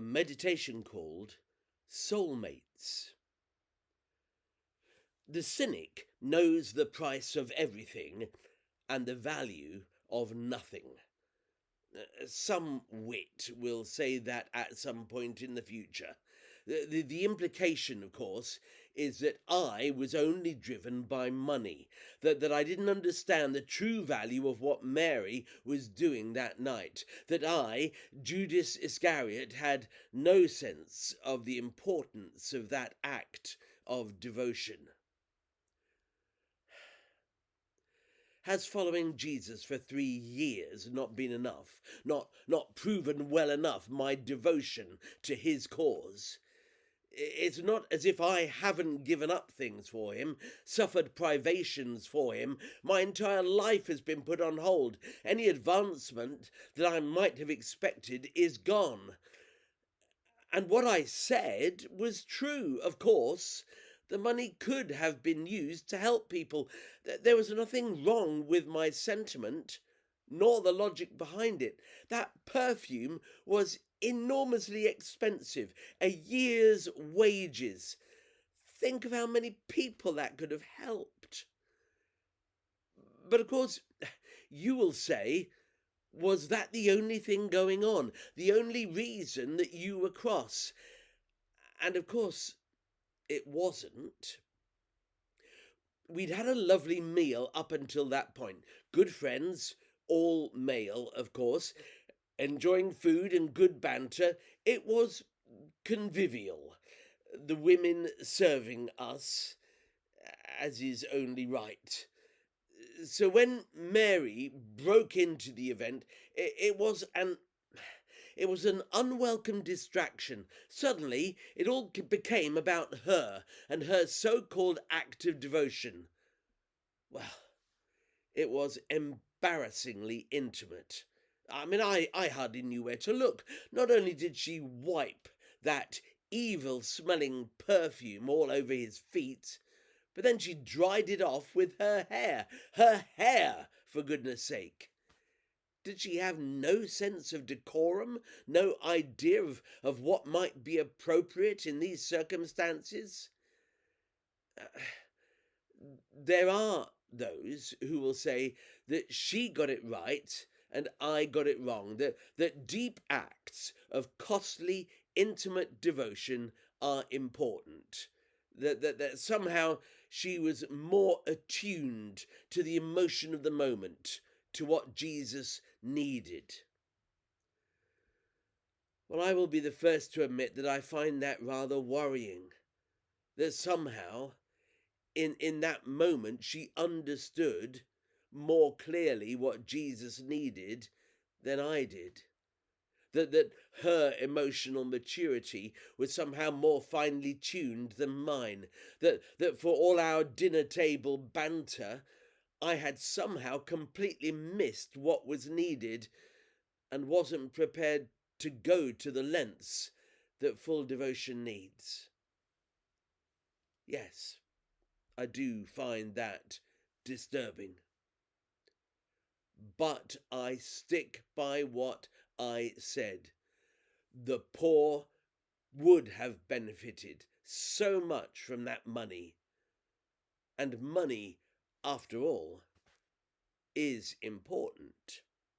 meditation called Soulmates. The cynic knows the price of everything and the value of nothing. Some wit will say that at some point in the future. The implication, of course, is that I was only driven by money, that I didn't understand the true value of what Mary was doing that night, that I, Judas Iscariot, had no sense of the importance of that act of devotion. Has following Jesus for 3 years not been enough, not proven well enough my devotion to his cause? It's not as if I haven't given up things for him, suffered privations for him. My entire life has been put on hold. Any advancement that I might have expected is gone. And what I said was true, of course. The money could have been used to help people. There was nothing wrong with my sentiment, nor the logic behind it. That perfume was enormously expensive, a year's wages. Think of how many people that could have helped. But of course, you will say, was that the only thing going on? The only reason that you were cross? And of course, it wasn't. We'd had a lovely meal up until that point. Good friends, all male, of course, enjoying food and good banter. It was convivial. The women serving us, as is only right. So when Mary broke into the event, it was an unwelcome distraction. Suddenly, it all became about her and her so-called act of devotion. Well, it was embarrassingly intimate. I mean, I hardly knew where to look. Not only did she wipe that evil-smelling perfume all over his feet, but then she dried it off with her hair. Her hair, for goodness sake. Did she have no sense of decorum, no idea of what might be appropriate in these circumstances? There are those who will say that she got it right and I got it wrong, that deep acts of costly, intimate devotion are important. That somehow she was more attuned to the emotion of the moment, to what Jesus needed. Well, I will be the first to admit that I find that rather worrying, that somehow, in that moment, she understood more clearly what Jesus needed than I did. That her emotional maturity was somehow more finely tuned than mine. That for all our dinner table banter, I had somehow completely missed what was needed and wasn't prepared to go to the lengths that full devotion needs. Yes, I do find that disturbing. But I stick by what I said. The poor would have benefited so much from that money. And money, after all, is important.